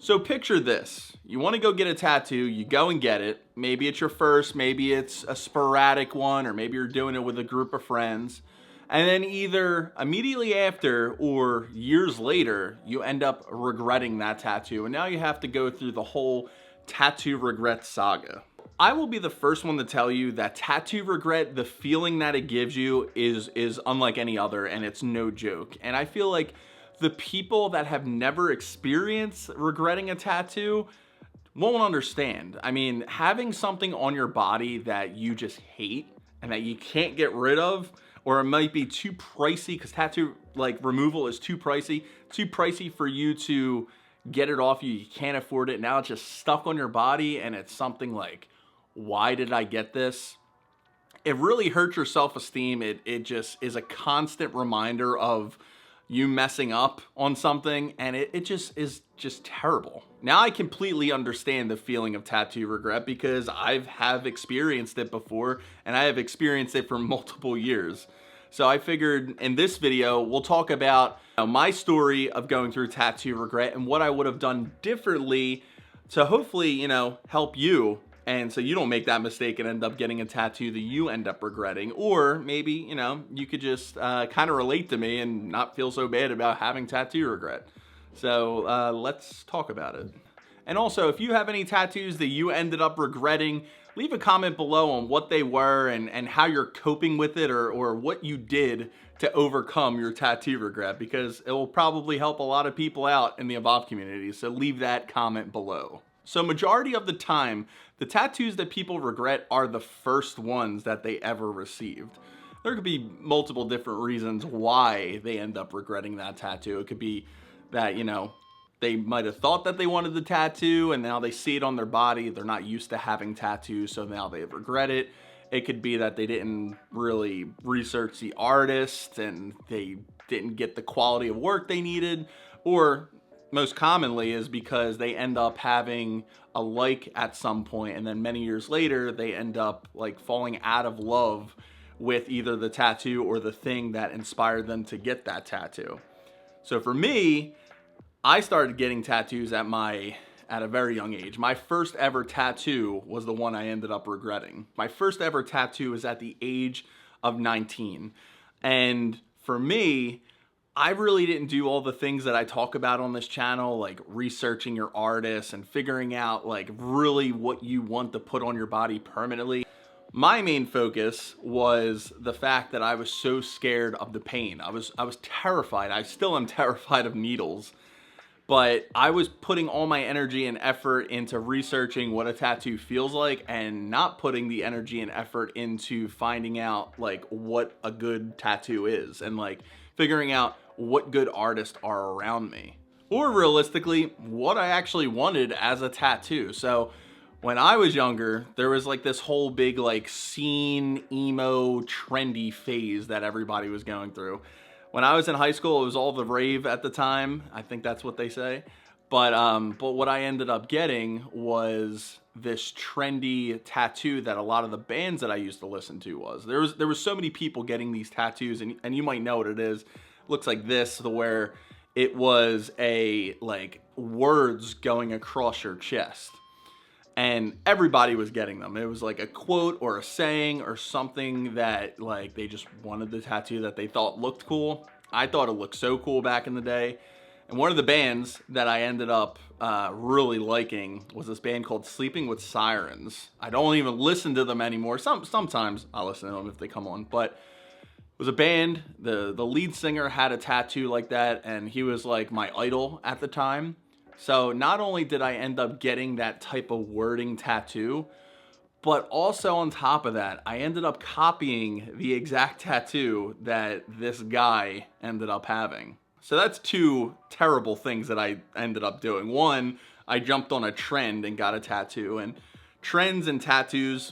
So picture this. You want to go get a tattoo, you go and get it. Maybe it's your first, maybe it's a sporadic one, or maybe you're doing it with a group of friends. And then either immediately after or years later, you end up regretting that tattoo. And now you have to go through the whole tattoo regret saga. I will be the first one to tell you that tattoo regret, the feeling that it gives you is unlike any other, and it's no joke. And I feel like the people that have never experienced regretting a tattoo won't understand. I mean, having something on your body that you just hate and that you can't get rid of, or it might be too pricey, because tattoo removal is too pricey for you to get it off you can't afford it. Now it's just stuck on your body, and it's something like, why did I get this? It really hurts your self-esteem. It just is a constant reminder of you messing up on something, and it just is just terrible. Now I completely understand the feeling of tattoo regret because have experienced it before, and I have experienced it for multiple years. So I figured in this video, we'll talk about my story of going through tattoo regret and what I would have done differently to hopefully, help you. And so you don't make that mistake and end up getting a tattoo that you end up regretting. Or maybe, you could just kind of relate to me and not feel so bad about having tattoo regret. So let's talk about it. And also, if you have any tattoos that you ended up regretting, leave a comment below on what they were and how you're coping with it, or what you did to overcome your tattoo regret, because it will probably help a lot of people out in the Evolve community. So leave that comment below. So majority of the time, the tattoos that people regret are the first ones that they ever received. There could be multiple different reasons why they end up regretting that tattoo. It could be that, they might have thought that they wanted the tattoo and now they see it on their body. They're not used to having tattoos, so now they regret it. It could be that they didn't really research the artist and they didn't get the quality of work they needed, or most commonly is because they end up having a like at some point, and then many years later they end up falling out of love with either the tattoo or the thing that inspired them to get that tattoo. So for me, I started getting tattoos at a very young age. My first ever tattoo was the one I ended up regretting. My first ever tattoo was at the age of 19. And for me, I really didn't do all the things that I talk about on this channel, like researching your artist and figuring out really what you want to put on your body permanently. My main focus was the fact that I was so scared of the pain. I was terrified. I still am terrified of needles. But I was putting all my energy and effort into researching what a tattoo feels like, and not putting the energy and effort into finding out what a good tattoo is, and figuring out what good artists are around me, or realistically what I actually wanted as a tattoo. So when I was younger, there was this whole big scene emo trendy phase that everybody was going through. When I was in high school, it was all the rave at the time. I think that's what they say. But what I ended up getting was this trendy tattoo that a lot of the bands that I used to listen to was. There was so many people getting these tattoos, and you might know what it is. It looks like this, where it was a words going across your chest. And everybody was getting them. It was a quote or a saying or something that they just wanted the tattoo that they thought looked cool. I thought it looked so cool back in the day. And one of the bands that I ended up really liking was this band called Sleeping with Sirens. I don't even listen to them anymore. Sometimes I'll listen to them if they come on. But it was a band. The lead singer had a tattoo like that, and he was my idol at the time. So not only did I end up getting that type of wording tattoo, but also on top of that, I ended up copying the exact tattoo that this guy ended up having. So that's two terrible things that I ended up doing. One, I jumped on a trend and got a tattoo, and trends and tattoos,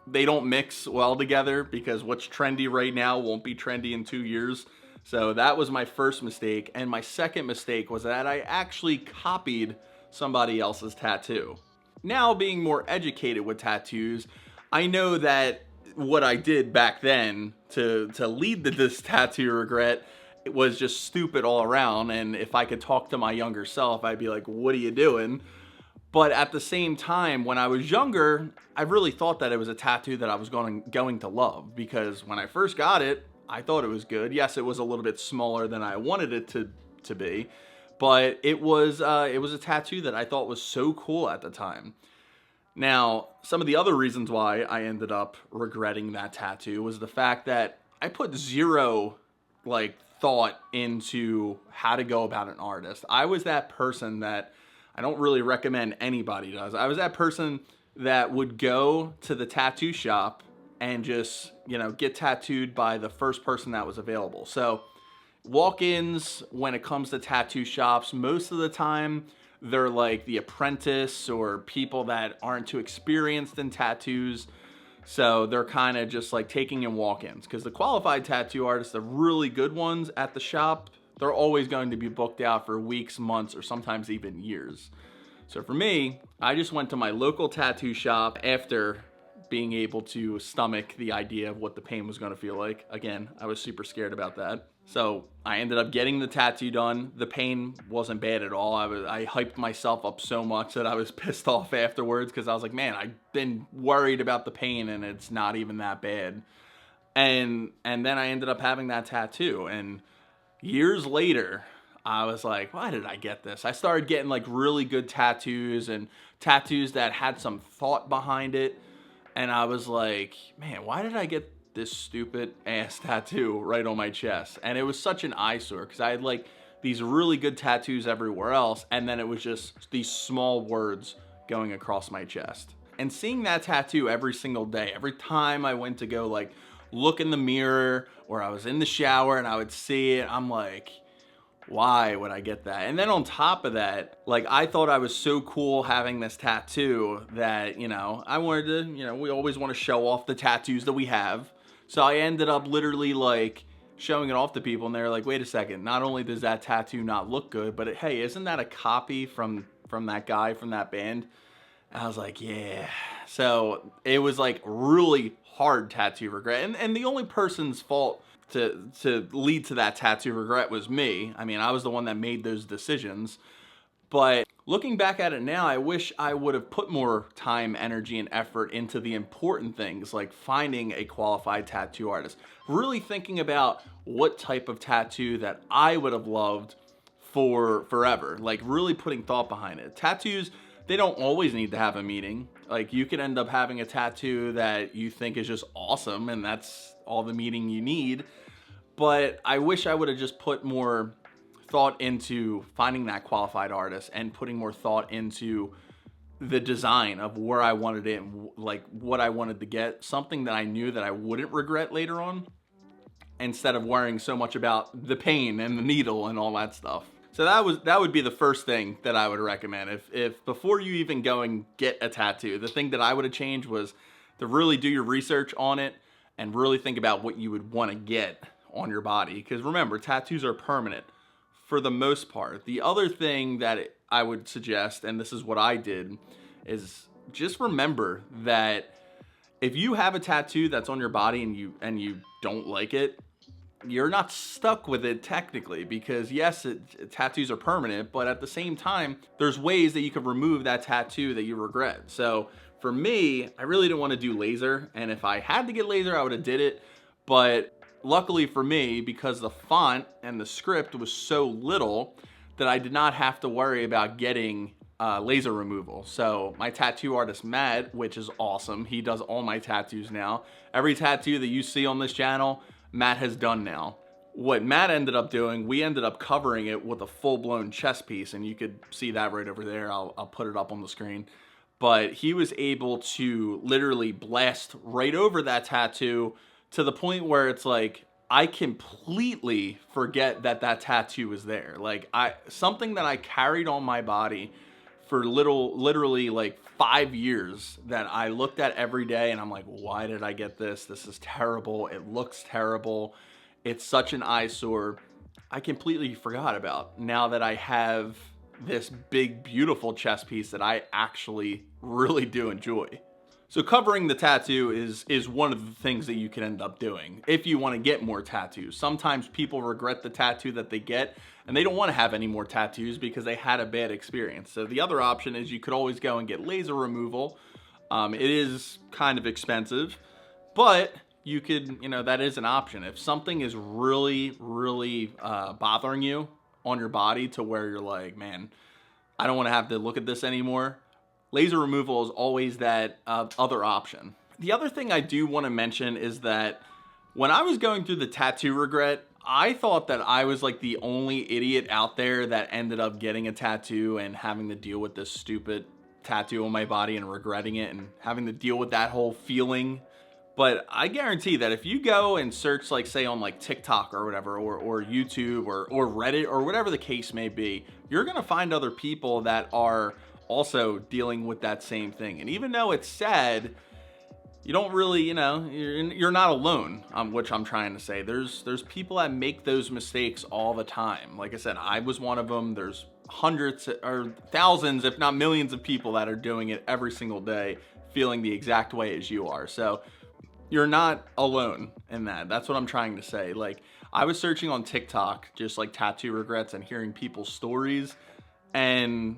they don't mix well together, because what's trendy right now won't be trendy in 2 years. So that was my first mistake. And my second mistake was that I actually copied somebody else's tattoo. Now, being more educated with tattoos, I know that what I did back then to lead to this tattoo regret it was just stupid all around. And if I could talk to my younger self, I'd be like, what are you doing? But at the same time, when I was younger, I really thought that it was a tattoo that I was going to love, because when I first got it, I thought it was good. Yes, it was a little bit smaller than I wanted it to be, but it was a tattoo that I thought was so cool at the time. Now, some of the other reasons why I ended up regretting that tattoo was the fact that I put zero thought into how to go about an artist. I was that person that I don't really recommend anybody does. I was that person that would go to the tattoo shop and just, get tattooed by the first person that was available. So walk-ins, when it comes to tattoo shops, most of the time they're like the apprentice or people that aren't too experienced in tattoos. So they're kind of just like taking in walk-ins, because the qualified tattoo artists, the really good ones at the shop, they're always going to be booked out for weeks, months, or sometimes even years. So for me, I just went to my local tattoo shop after being able to stomach the idea of what the pain was going to feel like. Again, I was super scared about that. So I ended up getting the tattoo done. The pain wasn't bad at all. I hyped myself up so much that I was pissed off afterwards, because I was like, man, I've been worried about the pain and it's not even that bad. And then I ended up having that tattoo, and years later, I was like, why did I get this? I started getting like really good tattoos and tattoos that had some thought behind it. And I was like, man, why did I get this stupid ass tattoo right on my chest? And it was such an eyesore, because I had like these really good tattoos everywhere else, and then it was just these small words going across my chest. And seeing that tattoo every single day, every time I went to go like look in the mirror, or I was in the shower and I would see it, I'm like, why would I get that? And then on top of that, like, I thought I was so cool having this tattoo that, I wanted to, we always want to show off the tattoos that we have. So I ended up literally like showing it off to people, and they're like, wait a second, not only does that tattoo not look good, but hey, isn't that a copy from that guy from that band? And I was like, yeah. So it was like really hard tattoo regret. And the only person's fault to lead to that tattoo regret was me. I mean, I was the one that made those decisions. But looking back at it now, I wish I would have put more time, energy, and effort into the important things, like finding a qualified tattoo artist. Really thinking about what type of tattoo that I would have loved for forever. Like really putting thought behind it. Tattoos, they don't always need to have a meaning. Like, you could end up having a tattoo that you think is just awesome, and that's all the meaning you need. But I wish I would have just put more thought into finding that qualified artist and putting more thought into the design of where I wanted it and like what I wanted to get. Something that I knew that I wouldn't regret later on, instead of worrying so much about the pain and the needle and all that stuff. So that would be the first thing that I would recommend. If before you even go and get a tattoo, the thing that I would have changed was to really do your research on it and really think about what you would want to get on your body. Because remember, tattoos are permanent for the most part. The other thing that I would suggest, and this is what I did, is just remember that if you have a tattoo that's on your body and you don't like it, you're not stuck with it technically, because yes, tattoos are permanent, but at the same time, there's ways that you can remove that tattoo that you regret. So for me, I really didn't want to do laser, and if I had to get laser, I would have did it. But luckily for me, because the font and the script was so little, that I did not have to worry about getting laser removal. So my tattoo artist, Matt, which is awesome, he does all my tattoos now. Every tattoo that you see on this channel, Matt has done now. What Matt ended up doing, we ended up covering it with a full-blown chest piece, and you could see that right over there. I'll put it up on the screen. But he was able to literally blast right over that tattoo to the point where it's like, I completely forget that tattoo was there. Like, something that I carried on my body for literally like 5 years, that I looked at every day and I'm like, why did I get this? This is terrible. It looks terrible. It's such an eyesore. I completely forgot about, now that I have this big, beautiful chest piece that I actually really do enjoy. So covering the tattoo is one of the things that you can end up doing if you want to get more tattoos. Sometimes people regret the tattoo that they get and they don't want to have any more tattoos because they had a bad experience. So the other option is you could always go and get laser removal. It is kind of expensive, but you could, that is an option. If something is really, really bothering you on your body to where you're like, man, I don't want to have to look at this anymore, laser removal is always that other option. The other thing I do want to mention is that when I was going through the tattoo regret, I thought that I was like the only idiot out there that ended up getting a tattoo and having to deal with this stupid tattoo on my body and regretting it and having to deal with that whole feeling. But I guarantee that if you go and search, like, say on like TikTok or whatever, or YouTube or Reddit or whatever the case may be, you're gonna find other people that are also dealing with that same thing. And even though it's sad, you don't really, you're not alone, which I'm trying to say. There's people that make those mistakes all the time. Like I said, I was one of them. There's hundreds or thousands, if not millions of people that are doing it every single day, feeling the exact way as you are. So you're not alone in that. That's what I'm trying to say. Like, I was searching on TikTok, just like tattoo regrets, and hearing people's stories, and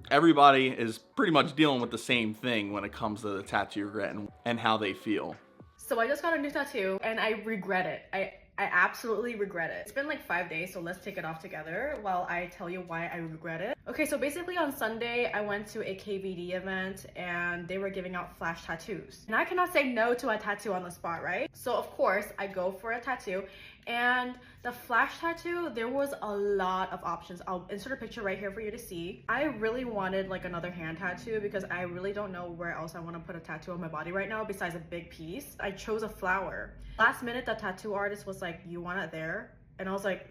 everybody is pretty much dealing with the same thing when it comes to the tattoo regret and how they feel. So I just got a new tattoo and I regret it. I absolutely regret it. It's been like 5 days, so let's take it off together while I tell you why I regret it. Okay, so basically on Sunday, I went to a KVD event and they were giving out flash tattoos. And I cannot say no to a tattoo on the spot, right? So of course, I go for a tattoo, and the flash tattoo, there was a lot of options. I'll insert a picture right here for you to see. I really wanted like another hand tattoo because I really don't know where else I want to put a tattoo on my body right now besides a big piece. I chose a flower. Last minute, the tattoo artist was like, "You want it there?" And I was like,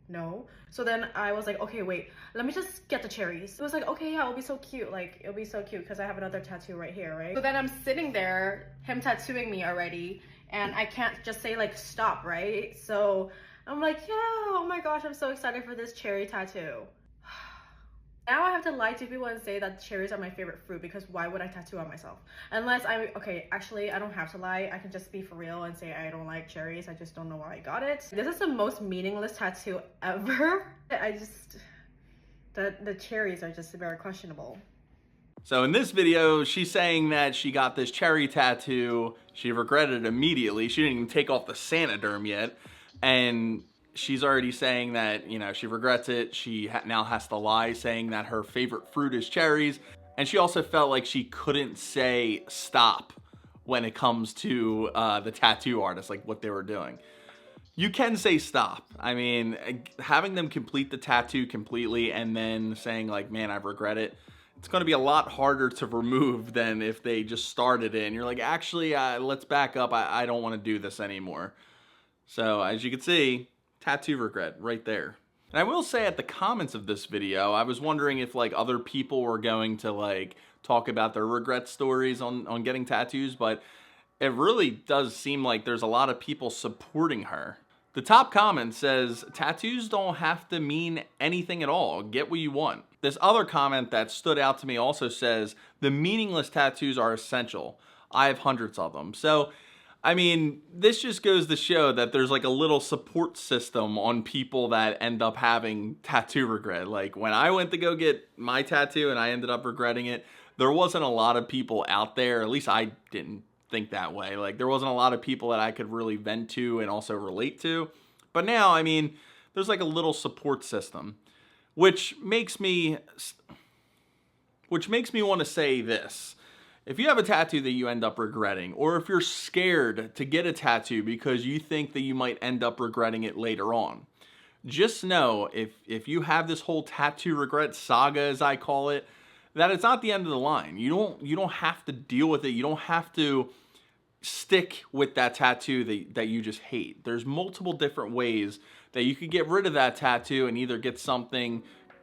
no. So then I was like, okay, wait, let me just get the cherries. It was like, okay, yeah, it'll be so cute. Like, it'll be so cute because I have another tattoo right here, right? So then I'm sitting there, him tattooing me already, and I can't just say like, stop, right? So I'm like, yeah, oh my gosh, I'm so excited for this cherry tattoo. Now I have to lie to people and say that cherries are my favorite fruit, because why would I tattoo on myself? Unless okay, actually I don't have to lie. I can just be for real and say I don't like cherries. I just don't know why I got it. This is the most meaningless tattoo ever. The cherries are just very questionable. So in this video, she's saying that she got this cherry tattoo. She regretted it immediately. She didn't even take off the Sanoderm yet. And she's already saying that, she regrets it. She now has to lie, saying that her favorite fruit is cherries. And she also felt like she couldn't say stop when it comes to the tattoo artist, like what they were doing. You can say stop. I mean, having them complete the tattoo completely and then saying like, man, I regret it, it's going to be a lot harder to remove than if they just started it and you're like, actually, let's back up. I don't want to do this anymore. So as you can see, tattoo regret right there. And I will say, at the comments of this video, I was wondering if like other people were going to like talk about their regret stories on getting tattoos, but it really does seem like there's a lot of people supporting her. The top comment says, tattoos don't have to mean anything at all. Get what you want. This other comment that stood out to me also says, the meaningless tattoos are essential. I have hundreds of them. So I mean, this just goes to show that there's like a little support system on people that end up having tattoo regret. Like when I went to go get my tattoo and I ended up regretting it, there wasn't a lot of people out there, at least I didn't think that way. Like there wasn't a lot of people that I could really vent to and also relate to. But now, I mean, there's like a little support system, which makes me want to say this. If you have a tattoo that you end up regretting, or if you're scared to get a tattoo because you think that you might end up regretting it later on, just know if you have this whole tattoo regret saga, as I call it, that it's not the end of the line. You don't have to deal with it. You don't have to stick with that tattoo that you just hate. There's multiple different ways that you could get rid of that tattoo and either get something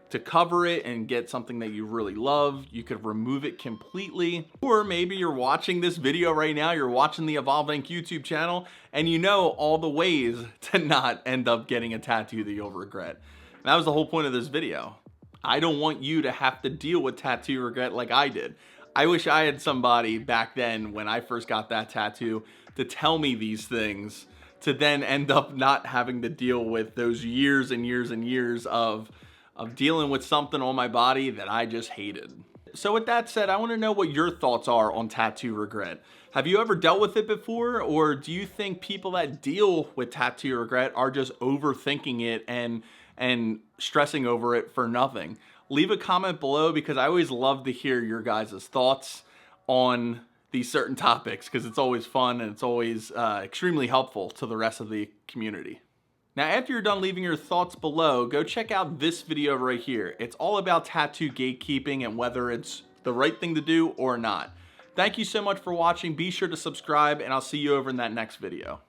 to cover it and get something that you really love. You could remove it completely. Or maybe you're watching this video right now, you're watching the EvolveINK YouTube channel, and you know all the ways to not end up getting a tattoo that you'll regret. And that was the whole point of this video. I don't want you to have to deal with tattoo regret like I did. I wish I had somebody back then when I first got that tattoo to tell me these things, to then end up not having to deal with those years and years and years of dealing with something on my body that I just hated. So with that said, I want to know what your thoughts are on tattoo regret. Have you ever dealt with it before, or do you think people that deal with tattoo regret are just overthinking it and stressing over it for nothing? Leave a comment below, because I always love to hear your guys' thoughts on these certain topics, because it's always fun and it's always extremely helpful to the rest of the community. Now, after you're done leaving your thoughts below, go check out this video right here. It's all about tattoo gatekeeping and whether it's the right thing to do or not. Thank you so much for watching. Be sure to subscribe, and I'll see you over in that next video.